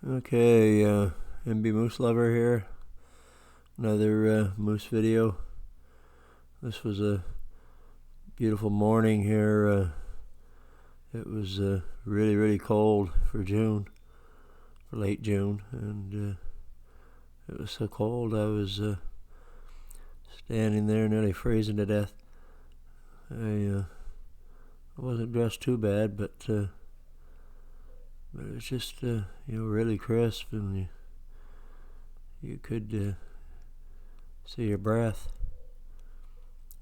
Okay, MB Moose Lover here. Another moose video. This was a beautiful morning here. It was really cold for June, for late June, and it was so cold I was standing there nearly freezing to death. I wasn't dressed too bad, but it was just really crisp, and you could see your breath.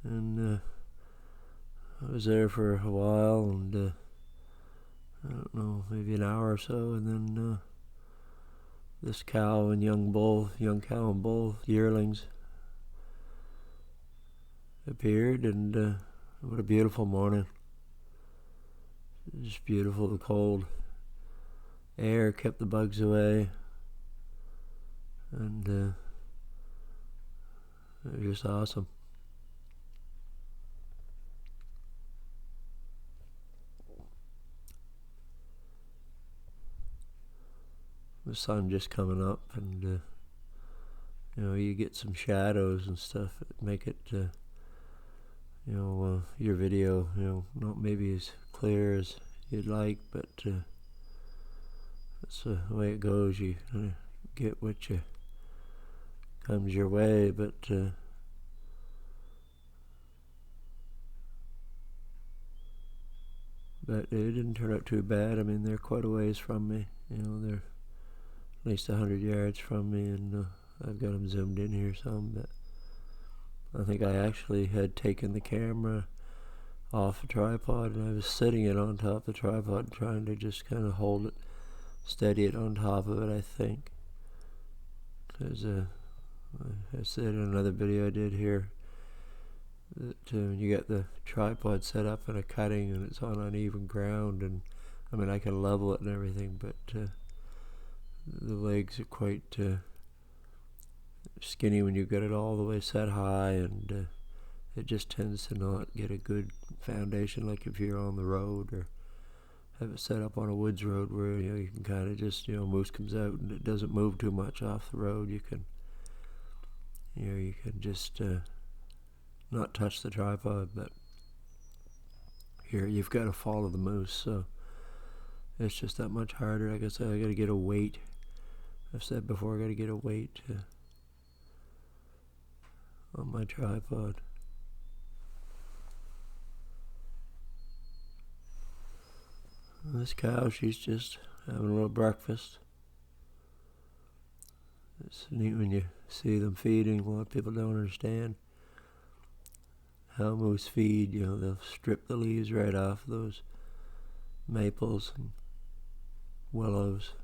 And I was there for a while, and I don't know, maybe an hour or so, and then this cow and young cow and bull yearlings appeared, and what a beautiful morning. Just beautiful. The cold air kept the bugs away, and it was just awesome. The sun just coming up, and you get some shadows and stuff that make it your video not maybe as clear as you'd like, but that's the way it goes. You get what comes your way, but it didn't turn out too bad. I mean, they're quite a ways from me. They're at least 100 yards from me, and I've got them zoomed in here some, but I think I actually had taken the camera off the tripod, and I was sitting it on top of the tripod trying to just kind of hold it, steady it on top of it, I think. Because I said in another video I did here that when you get the tripod set up in a cutting and it's on uneven ground, and I mean I can level it and everything, but the legs are quite skinny when you get it all the way set high, and it just tends to not get a good foundation like if you're on the road or have it set up on a woods road where you can kind of just moose comes out and it doesn't move too much off the road. You can just not touch the tripod, but here you've got to follow the moose, so it's just that much harder. Like I said, I got to get a weight. I've said before, I got to get a weight on my tripod. This cow, she's just having a little breakfast. It's neat when you see them feeding. A lot of people don't understand how moose feed. They'll strip the leaves right off those maples and willows.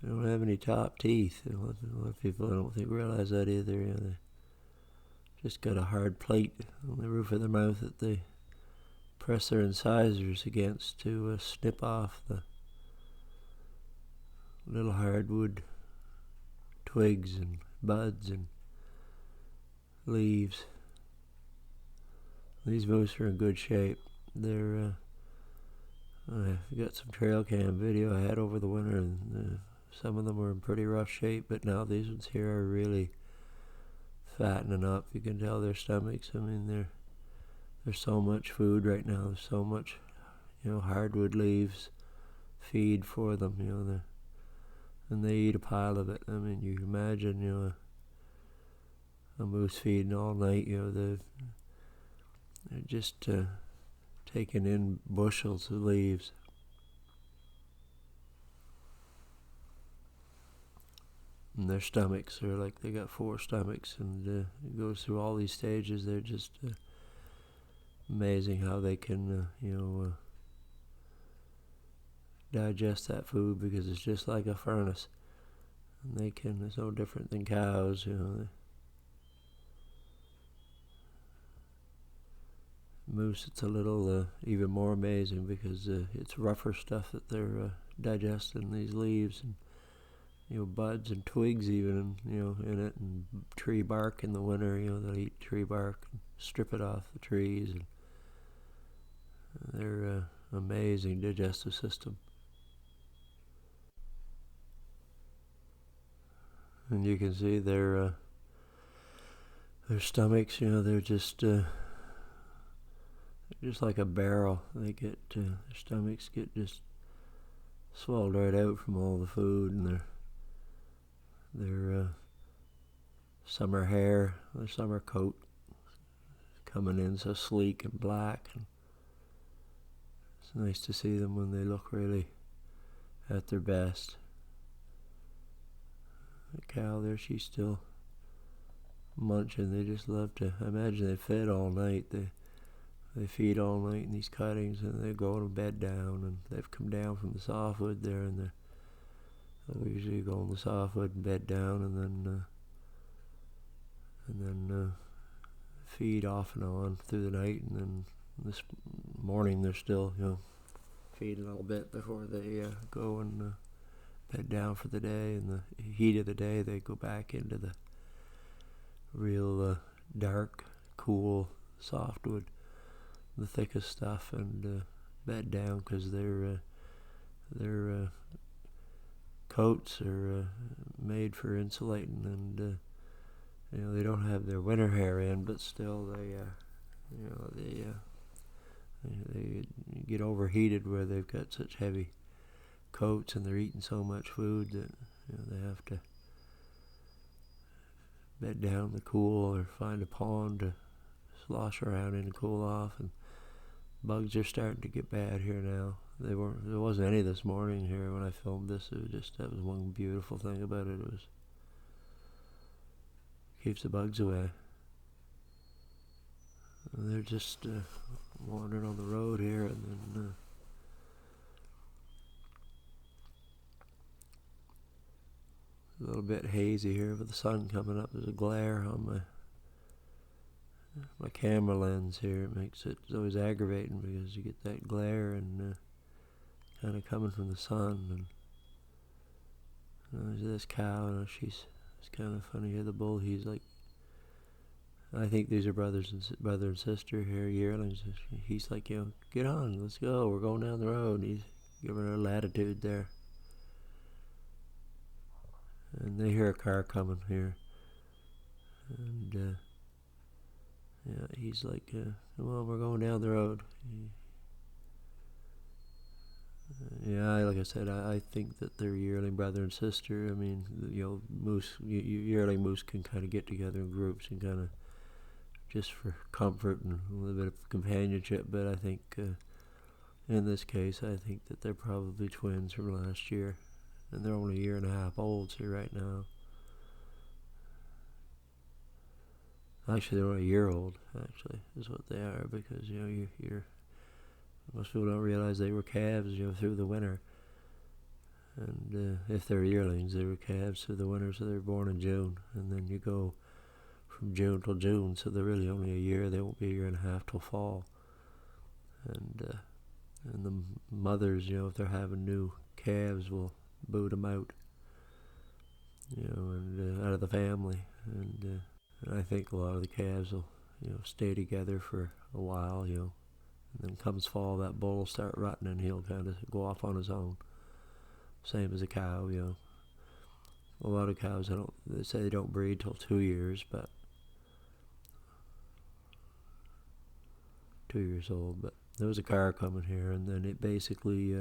They don't have any top teeth. A lot of people don't realize that either. They just got a hard plate on the roof of their mouth that they press their incisors against to snip off the little hardwood twigs and buds and leaves. These moose are in good shape. They're I got some trail cam video I had over the winter, and some of them were in pretty rough shape, but now these ones here are really fattening up. You can tell their stomachs. I mean, there's so much food right now. There's so much, hardwood leaves feed for them. And they eat a pile of it. I mean, you can imagine, a moose feeding all night. They're just taking in bushels of leaves. And their stomachs are like they got 4 stomachs, and it goes through all these stages. They're just amazing how they can, digest that food, because it's just like a furnace. And it's no different than cows, Moose, it's a little even more amazing because it's rougher stuff that they're digesting, these leaves and buds and twigs even, in it, and tree bark in the winter. They'll eat tree bark and strip it off the trees, and they're amazing digestive system. And you can see their stomachs, they're just like a barrel. They get their stomachs get just swelled right out from all the food, and their summer hair, their summer coat coming in so sleek and black. And it's nice to see them when they look really at their best. The cow there, she's still munching. They just love to. I imagine they fed all night. They feed all night in these cuttings, and they go to bed down, and they've come down from the softwood there, and they'll usually go on the softwood and bed down, and then feed off and on through the night, and then this morning they're still feeding a little bit before they go and bed down for the day. In the heat of the day, they go back into the real dark, cool softwood, the thickest stuff, and bed down, because their coats are made for insulating, and they don't have their winter hair in, but still they get overheated where they've got such heavy coats, and they're eating so much food that they have to bed down to cool, or find a pond to slosh around in and cool off. And bugs are starting to get bad here now. There wasn't any this morning here when I filmed this. That was one beautiful thing about it. It was keeps the bugs away. And they're just wandering on the road here, and then a little bit hazy here with the sun coming up. There's a glare on my camera lens here. It makes it's always aggravating, because you get that glare and kind of coming from the sun. And there's this cow, and it's kind of funny here. The bull, he's like, I think these are brother and sister here, yearlings. He's like, get on, let's go, we're going down the road. And he's giving her latitude there. And they hear a car coming here. And he's like, come on, we're going down the road. Like I said, I think that they're yearling brother and sister. I mean, moose, yearling moose can kind of get together in groups and kind of just for comfort and a little bit of companionship. But I think in this case, I think that they're probably twins from last year, and they're only a year and a half old right now. Actually, they're only a year old. Actually, is what they are, because most people don't realize they were calves, through the winter. And if they're yearlings, they were calves through the winter, so they were born in June, and then you go from June till June, so they're really only a year. They won't be a year and a half till fall. And the mothers, if they're having new calves, will boot them out, and out of the family. And I think a lot of the calves will, stay together for a while, and then comes fall, that bull will start rutting, and he'll kind of go off on his own. Same as a cow, A lot of cows, they say they don't breed till 2 years, but 2 years old. But there was a car coming here, and then it basically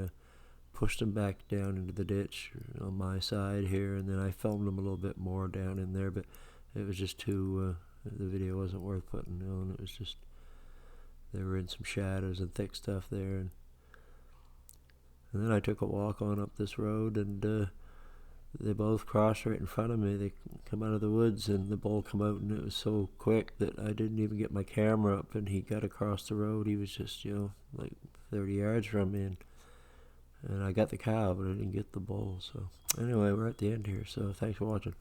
pushed them back down into the ditch on my side here, and then I filmed them a little bit more down in there, but it was just too, the video wasn't worth putting on. It was just, they were in some shadows and thick stuff there, and then I took a walk on up this road, and they both crossed right in front of me. They come out of the woods, and the bull come out, and it was so quick that I didn't even get my camera up, and he got across the road. He was just, like 30 yards from me, and I got the cow, but I didn't get the bull. So anyway, we're at the end here, so thanks for watching.